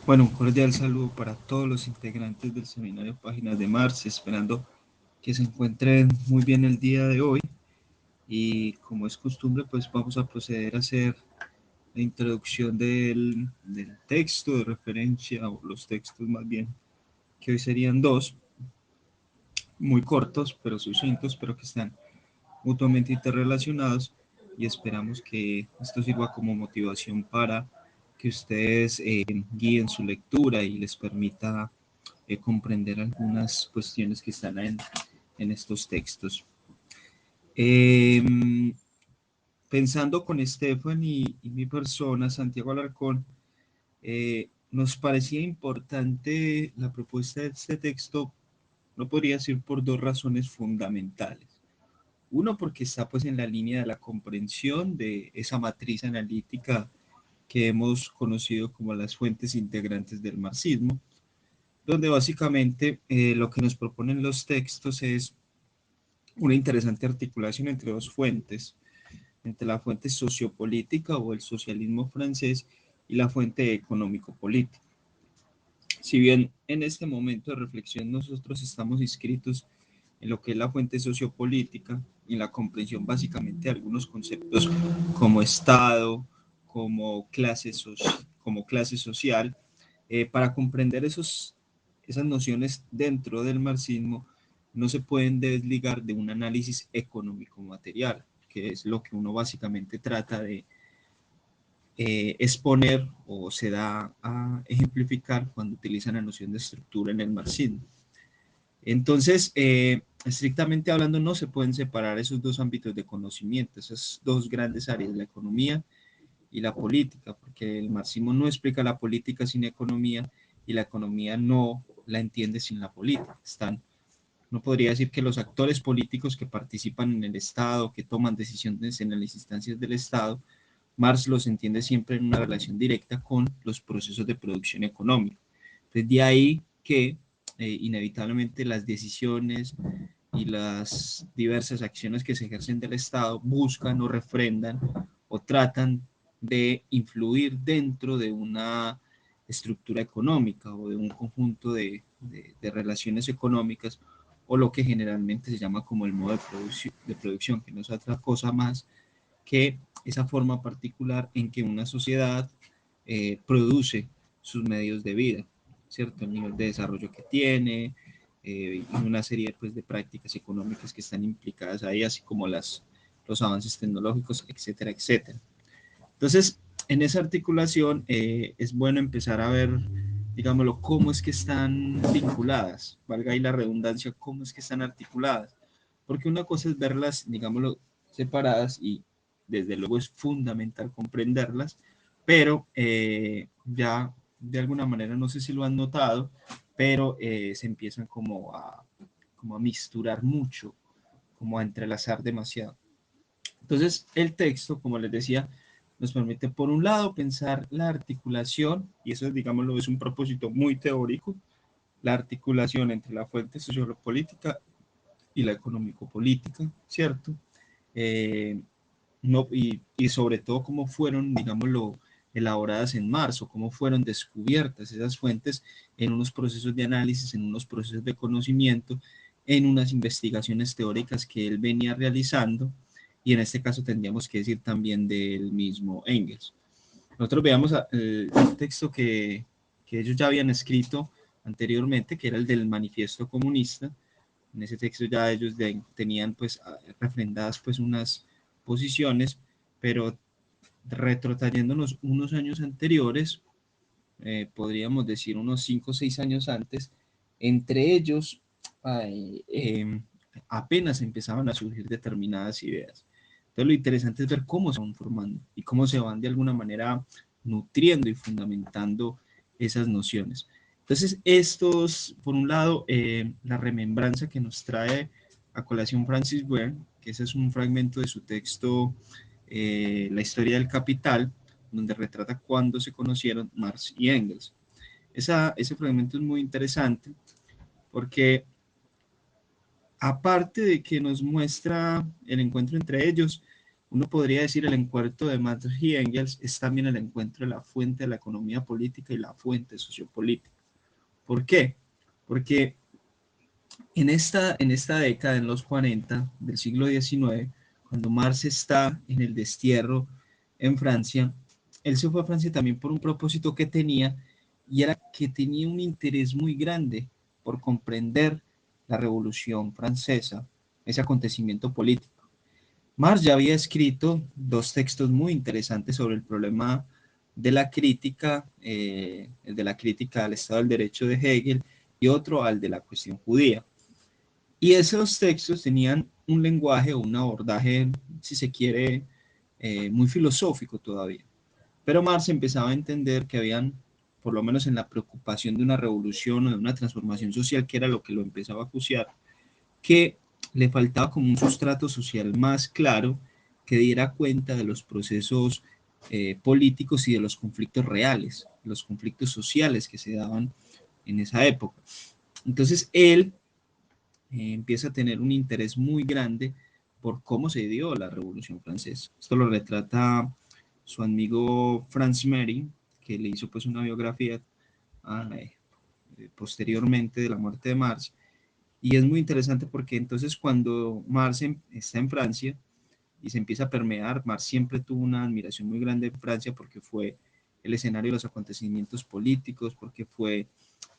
Bueno, un cordial saludo para todos los integrantes del seminario Páginas de Marx, esperando que se encuentren muy bien el día de hoy. Y como es costumbre, pues vamos a proceder a hacer la introducción del texto de referencia, o los textos más bien, que hoy serían dos, muy cortos, pero sucintos, pero que están mutuamente interrelacionados, y esperamos que esto sirva como motivación para que ustedes guíen su lectura y les permita comprender algunas cuestiones que están en estos textos. Eh, Pensando con Estefan y mi persona, Santiago Alarcón, nos parecía importante la propuesta de este texto, no podría decir por dos razones fundamentales. Uno, porque está pues en la línea de la comprensión de esa matriz analítica que hemos conocido como las fuentes integrantes del marxismo, donde básicamente lo que nos proponen los textos es una interesante articulación entre dos fuentes, entre la fuente sociopolítica o el socialismo francés y la fuente económico-política. Si bien en este momento de reflexión nosotros estamos inscritos en lo que es la fuente sociopolítica y en la comprensión básicamente de algunos conceptos como Estado, como clase social, para comprender esas nociones dentro del marxismo no se pueden desligar de un análisis económico-material, que es lo que uno básicamente trata de exponer o se da a ejemplificar cuando utilizan la noción de estructura en el marxismo. Entonces, estrictamente hablando, no se pueden separar esos dos ámbitos de conocimiento, esas dos grandes áreas, la economía y la política, porque el marxismo no explica la política sin economía y la economía no la entiende sin la política. No podría decir que los actores políticos que participan en el Estado, que toman decisiones en las instancias del Estado, Marx los entiende siempre en una relación directa con los procesos de producción económica. Entonces, de ahí que inevitablemente las decisiones y las diversas acciones que se ejercen del Estado buscan o refrendan o tratan de influir dentro de una estructura económica o de un conjunto de relaciones económicas o lo que generalmente se llama como el modo de producción, que no es otra cosa más que esa forma particular en que una sociedad produce sus medios de vida, ¿cierto? El nivel de desarrollo que tiene y una serie pues, de prácticas económicas que están implicadas ahí, así como los avances tecnológicos, etcétera, etcétera. Entonces, en esa articulación es bueno empezar a ver, digámoslo, cómo es que están vinculadas, valga ahí la redundancia, cómo es que están articuladas. Porque una cosa es verlas, digámoslo, separadas y desde luego es fundamental comprenderlas, pero ya de alguna manera, no sé si lo han notado, pero se empiezan como a misturar mucho, como a entrelazar demasiado. Entonces, el texto, como les decía, nos permite, por un lado, pensar la articulación, y eso, digámoslo, es un propósito muy teórico, la articulación entre la fuente sociopolítica y la económico-política, ¿cierto? No, y sobre todo cómo fueron, digámoslo, elaboradas en marzo, cómo fueron descubiertas esas fuentes en unos procesos de análisis, en unos procesos de conocimiento, en unas investigaciones teóricas que él venía realizando, y en este caso tendríamos que decir también del mismo Engels. Nosotros veamos el texto que ellos ya habían escrito anteriormente, que era el del manifiesto comunista. En ese texto ya ellos tenían pues refrendadas pues unas posiciones, pero retrotrayéndonos unos años anteriores, podríamos decir unos 5 o 6 años antes, entre ellos apenas empezaban a surgir determinadas ideas. Entonces lo interesante es ver cómo se van formando y cómo se van de alguna manera nutriendo y fundamentando esas nociones. Entonces, por un lado, la remembranza que nos trae a colación Francis Ware, que ese es un fragmento de su texto La historia del capital, donde retrata cuándo se conocieron Marx y Engels. Ese fragmento es muy interesante porque aparte de que nos muestra el encuentro entre ellos, Uno podría decir el encuentro de Marx y Engels es también el encuentro de la fuente de la economía política y la fuente sociopolítica. ¿Por qué? Porque en esta década, en los 40 del siglo XIX, cuando Marx está en el destierro en Francia, él se fue a Francia también por un propósito que tenía, y era que tenía un interés muy grande por comprender la Revolución Francesa, ese acontecimiento político. Marx ya había escrito dos textos muy interesantes sobre el problema el de la crítica al Estado del Derecho de Hegel y otro al de la cuestión judía. Y esos textos tenían un lenguaje o un abordaje, si se quiere, muy filosófico todavía. Pero Marx empezaba a entender que habían, por lo menos en la preocupación de una revolución o de una transformación social, que era lo que lo empezaba a acuciar, que le faltaba como un sustrato social más claro que diera cuenta de los procesos políticos y de los conflictos reales, los conflictos sociales que se daban en esa época. Entonces él empieza a tener un interés muy grande por cómo se dio la Revolución Francesa. Esto lo retrata su amigo Franz Mehring, que le hizo pues una biografía posteriormente de la muerte de Marx. Y es muy interesante porque entonces cuando Marx está en Francia y se empieza a permear, Marx siempre tuvo una admiración muy grande en Francia porque fue el escenario de los acontecimientos políticos, porque fue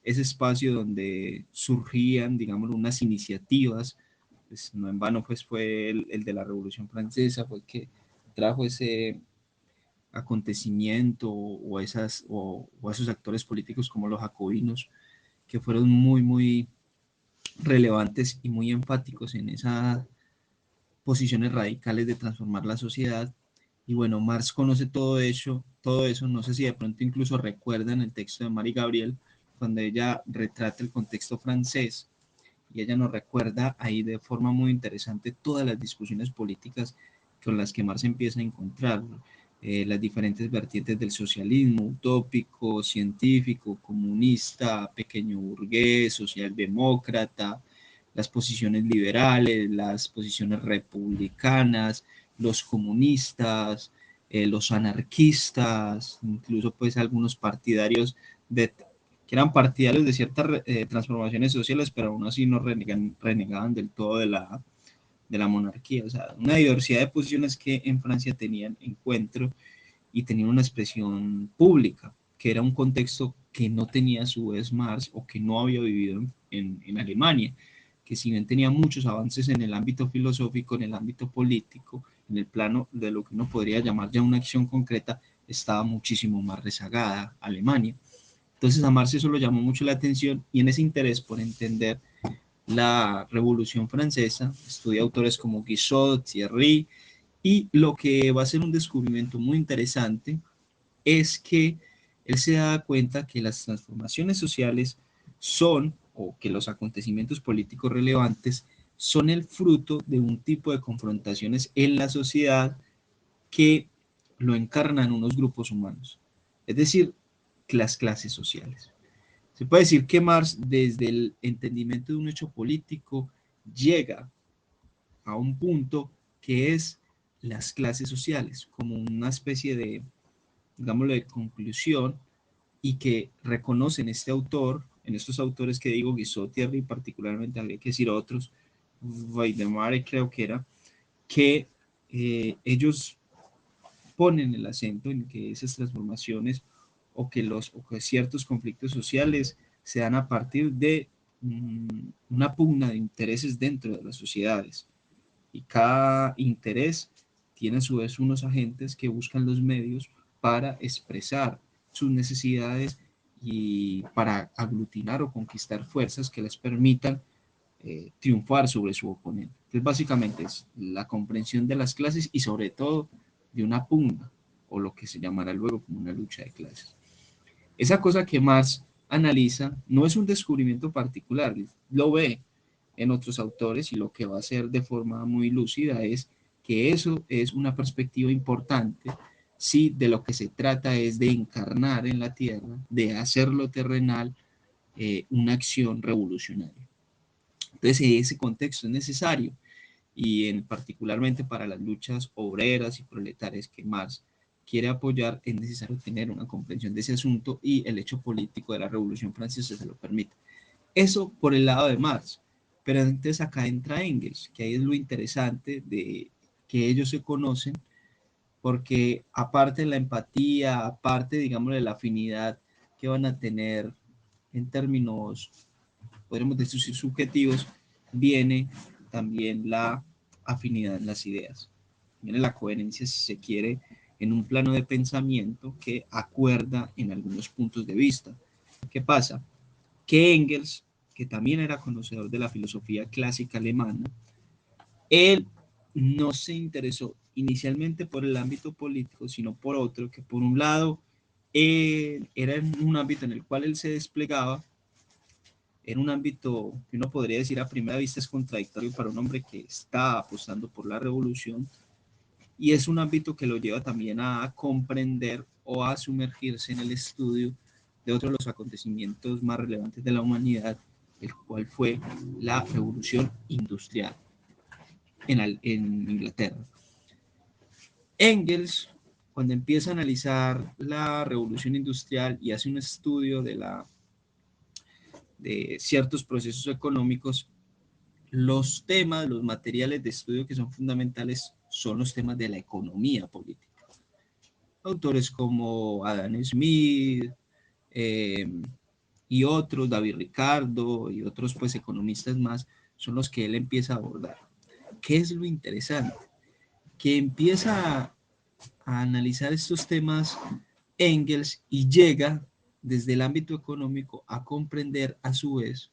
ese espacio donde surgían, digamos, unas iniciativas, pues no en vano pues fue el de la Revolución Francesa, fue el que trajo ese acontecimiento o esos actores políticos como los jacobinos, que fueron muy relevantes y muy enfáticos en esas posiciones radicales de transformar la sociedad. Y bueno, Marx conoce todo eso, no sé si de pronto incluso recuerdan el texto de Marie Gabriel, cuando ella retrata el contexto francés, y ella nos recuerda ahí de forma muy interesante todas las discusiones políticas con las que Marx empieza a encontrar, las diferentes vertientes del socialismo, utópico, científico, comunista, pequeño burgués, socialdemócrata, las posiciones liberales, las posiciones republicanas, los comunistas, los anarquistas, incluso pues algunos partidarios que eran partidarios de ciertas transformaciones sociales, pero aún así no renegaban del todo de la monarquía. O sea, una diversidad de posiciones que en Francia tenían encuentro y tenían una expresión pública, que era un contexto que no tenía a su vez Marx o que no había vivido en Alemania, que si bien tenía muchos avances en el ámbito filosófico, en el ámbito político, en el plano de lo que uno podría llamar ya una acción concreta, estaba muchísimo más rezagada Alemania. Entonces a Marx eso lo llamó mucho la atención, y en ese interés por entender la Revolución Francesa estudia autores como Guizot, Thierry, y lo que va a ser un descubrimiento muy interesante es que él se da cuenta que las transformaciones sociales son, o que los acontecimientos políticos relevantes son el fruto de un tipo de confrontaciones en la sociedad que lo encarnan unos grupos humanos, es decir, las clases sociales. Se puede decir que Marx, desde el entendimiento de un hecho político, llega a un punto que es las clases sociales, como una especie de, digámoslo, de conclusión, y que reconocen este autor, en estos autores que digo, Guizot, Thierry, particularmente, habría que decir otros, Weidemar creo que era, que ellos ponen el acento en que esas transformaciones o que ciertos conflictos sociales se dan a partir de una pugna de intereses dentro de las sociedades, y cada interés tiene a su vez unos agentes que buscan los medios para expresar sus necesidades y para aglutinar o conquistar fuerzas que les permitan triunfar sobre su oponente. Entonces, básicamente es la comprensión de las clases y sobre todo de una pugna, o lo que se llamará luego como una lucha de clases. Esa cosa que Marx analiza no es un descubrimiento particular, lo ve en otros autores, y lo que va a hacer de forma muy lúcida es que eso es una perspectiva importante si de lo que se trata es de encarnar en la tierra, de hacerlo terrenal, una acción revolucionaria. Entonces, ese contexto es necesario. particularmente para las luchas obreras y proletarias que Marx quiere apoyar, es necesario tener una comprensión de ese asunto y el hecho político de la Revolución Francesa se lo permite. Eso por el lado de Marx. Pero entonces acá entra Engels, que ahí es lo interesante de que ellos se conocen, porque aparte de la empatía, aparte, digamos, de la afinidad que van a tener en términos, podríamos decir, subjetivos, viene también la afinidad en las ideas, viene la coherencia, si se quiere, en un plano de pensamiento que acuerda en algunos puntos de vista. ¿Qué pasa? Que Engels, que también era conocedor de la filosofía clásica alemana, él no se interesó inicialmente por el ámbito político, sino por otro, que por un lado era en un ámbito en el cual él se desplegaba, era un ámbito que uno podría decir a primera vista es contradictorio para un hombre que está apostando por la revolución, y es un ámbito que lo lleva también a comprender o a sumergirse en el estudio de otro de los acontecimientos más relevantes de la humanidad, el cual fue la revolución industrial en Inglaterra. Engels, cuando empieza a analizar la revolución industrial y hace un estudio de ciertos procesos económicos, los temas, los materiales de estudio que son fundamentales son los temas de la economía política. Autores como Adam Smith eh, y otros, David Ricardo y otros pues economistas más, son los que él empieza a abordar. ¿Qué es lo interesante? Que empieza a analizar estos temas Engels y llega desde el ámbito económico a comprender a su vez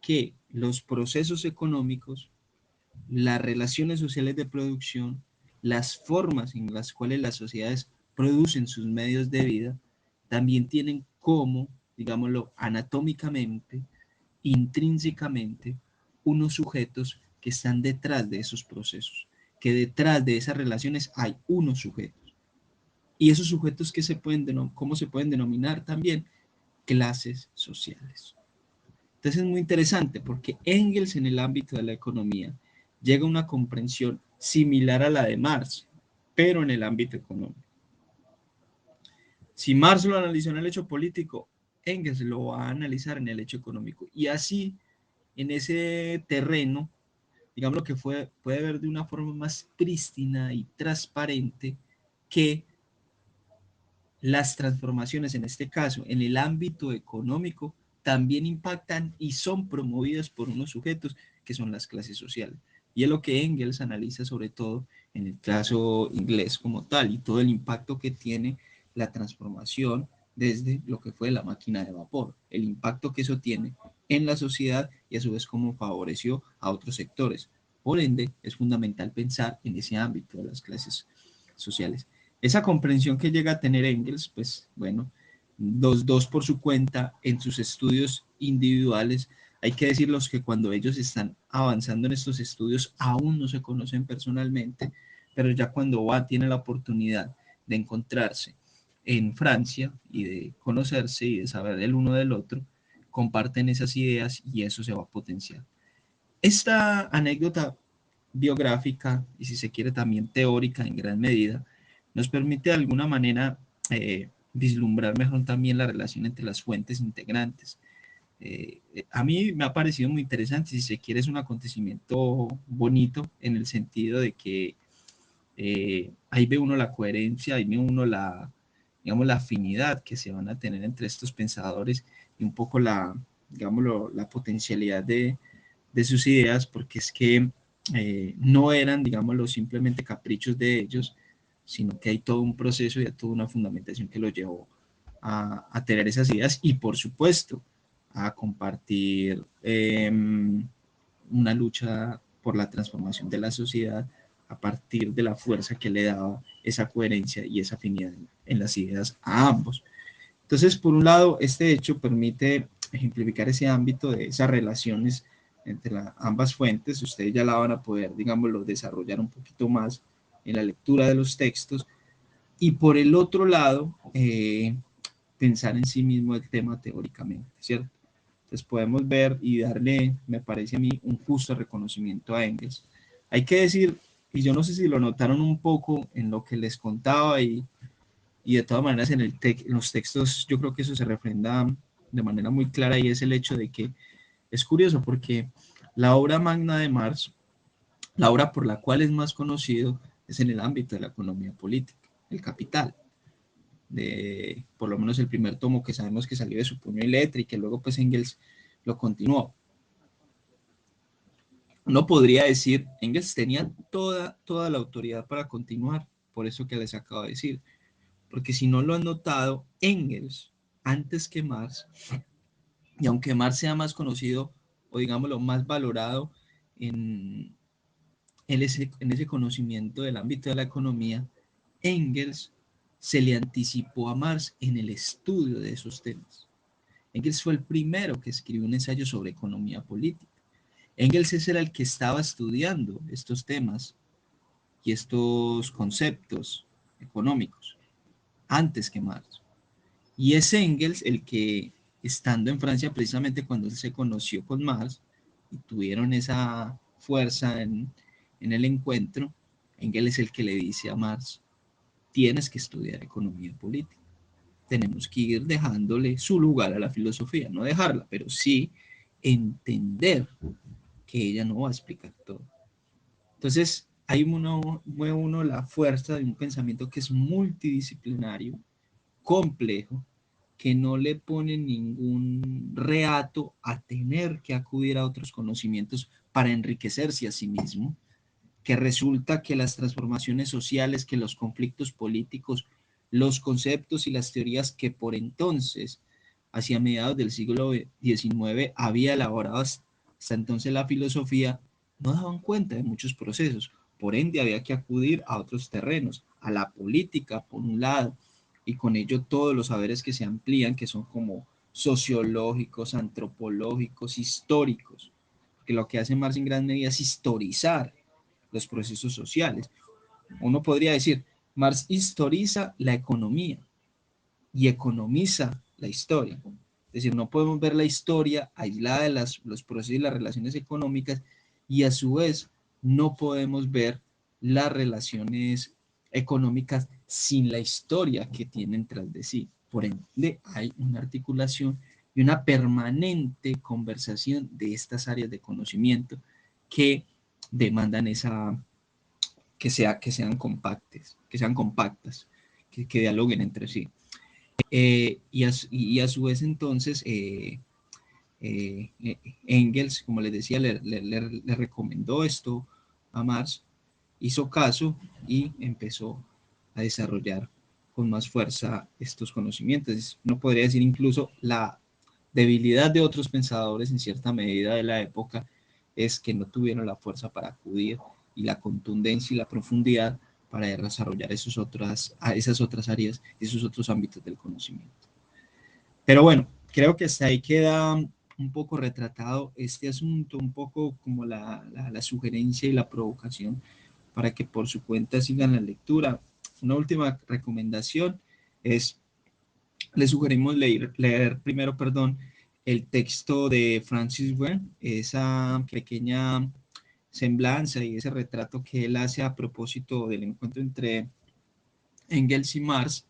que los procesos económicos, las relaciones sociales de producción, las formas en las cuales las sociedades producen sus medios de vida, también tienen como, digámoslo, anatómicamente, intrínsecamente, unos sujetos que están detrás de esos procesos, que detrás de esas relaciones hay unos sujetos. Y esos sujetos que se pueden, ¿cómo se pueden denominar también? Clases sociales. Entonces es muy interesante porque Engels en el ámbito de la economía llega a una comprensión similar a la de Marx, pero en el ámbito económico. Si Marx lo analizó en el hecho político, Engels lo va a analizar en el hecho económico. Y así, en ese terreno, digamos lo que puede ver de una forma más prístina y transparente que las transformaciones, en este caso, en el ámbito económico, también impactan y son promovidas por unos sujetos que son las clases sociales. Y es lo que Engels analiza sobre todo en el caso inglés como tal y todo el impacto que tiene la transformación desde lo que fue la máquina de vapor, el impacto que eso tiene en la sociedad y a su vez cómo favoreció a otros sectores. Por ende, es fundamental pensar en ese ámbito de las clases sociales. Esa comprensión que llega a tener Engels, pues bueno, los dos por su cuenta en sus estudios individuales. Hay que decirlos que cuando ellos están avanzando en estos estudios aún no se conocen personalmente, pero ya cuando tiene la oportunidad de encontrarse en Francia y de conocerse y de saber el uno del otro, comparten esas ideas y eso se va a potenciar. Esta anécdota biográfica y si se quiere también teórica en gran medida, nos permite de alguna manera vislumbrar mejor también la relación entre las fuentes integrantes. A mí me ha parecido muy interesante, si se quiere es un acontecimiento bonito en el sentido de que ahí ve uno la coherencia, ahí ve uno la, digamos, la afinidad que se van a tener entre estos pensadores y un poco la, digamos, la potencialidad de sus ideas, porque es que no eran, digámoslo, simplemente caprichos de ellos, sino que hay todo un proceso y hay toda una fundamentación que lo llevó a tener esas ideas y, por supuesto, a compartir una lucha por la transformación de la sociedad a partir de la fuerza que le daba esa coherencia y esa afinidad en las ideas a ambos. Entonces, por un lado, este hecho permite ejemplificar ese ámbito de esas relaciones entre ambas fuentes. Ustedes ya la van a poder, digámoslo, desarrollar un poquito más en la lectura de los textos. Y por el otro lado, pensar en sí mismo el tema teóricamente, ¿cierto? Entonces podemos ver y darle, me parece a mí, un justo reconocimiento a Engels, Hay que decir, y yo no sé si lo notaron un poco en lo que les contaba y de todas maneras en los textos yo creo que eso se refrenda de manera muy clara y es el hecho de que es curioso porque la obra magna de Marx, la obra por la cual es más conocido es en el ámbito de la economía política, el Capital. De, por lo menos el primer tomo que sabemos que salió de su puño y letra y que luego pues Engels lo continuó. Uno podría decir, Engels tenía toda la autoridad para continuar, por eso que les acabo de decir, porque si no lo han notado, Engels, antes que Marx, y aunque Marx sea más conocido o digámoslo más valorado en, en ese conocimiento del ámbito de la economía, Engels se le anticipó a Marx en el estudio de esos temas. Engels fue el primero que escribió un ensayo sobre economía política. Engels era el que estaba estudiando estos temas y estos conceptos económicos antes que Marx. Y es Engels el que, estando en Francia precisamente cuando él se conoció con Marx y tuvieron esa fuerza en el encuentro, Engels es el que le dice a Marx, tienes que estudiar economía política. Tenemos que ir dejándole su lugar a la filosofía, no dejarla, pero sí entender que ella no va a explicar todo. Entonces, hay uno la fuerza de un pensamiento que es multidisciplinario, complejo, que no le pone ningún reato a tener que acudir a otros conocimientos para enriquecerse a sí mismo, que resulta que las transformaciones sociales, que los conflictos políticos, los conceptos y las teorías que por entonces, hacia mediados del siglo XIX, había elaborado hasta entonces la filosofía, no daban cuenta de muchos procesos. Por ende, había que acudir a otros terrenos, a la política, por un lado, y con ello todos los saberes que se amplían, que son como sociológicos, antropológicos, históricos, que lo que hace Marx en gran medida es historizar los procesos sociales. Uno podría decir, Marx historiza la economía y economiza la historia. Es decir, no podemos ver la historia aislada de los procesos y las relaciones económicas y a su vez no podemos ver las relaciones económicas sin la historia que tienen tras de sí. Por ende, hay una articulación y una permanente conversación de estas áreas de conocimiento que demandan esa, que sean compactas, que dialoguen entre sí. Y a su vez entonces eh, Engels, como les decía, le recomendó esto a Marx, hizo caso y empezó a desarrollar con más fuerza estos conocimientos. No podría decir incluso la debilidad de otros pensadores en cierta medida de la época es que no tuvieron la fuerza para acudir y la contundencia y la profundidad para desarrollar esas otras áreas, esos otros ámbitos del conocimiento. Pero bueno, creo que hasta ahí queda un poco retratado este asunto, un poco como la sugerencia y la provocación para que por su cuenta sigan la lectura. Una última recomendación es, les sugerimos leer primero, perdón, el texto de Francis Byrne, esa pequeña semblanza y ese retrato que él hace a propósito del encuentro entre Engels y Marx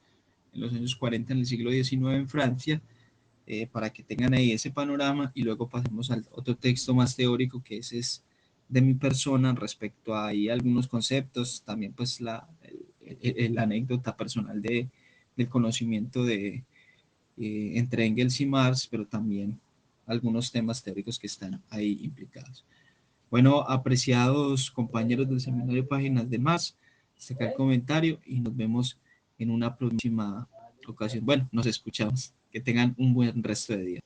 en los años 40 en el siglo XIX en Francia, para que tengan ahí ese panorama y luego pasemos al otro texto más teórico que ese es de mi persona respecto a ahí algunos conceptos, también pues la anécdota personal del conocimiento entre Engels y Marx, pero también algunos temas teóricos que están ahí implicados. Bueno, apreciados compañeros del seminario Páginas de Marx, saca el comentario y nos vemos en una próxima ocasión. Bueno, nos escuchamos. Que tengan un buen resto de día.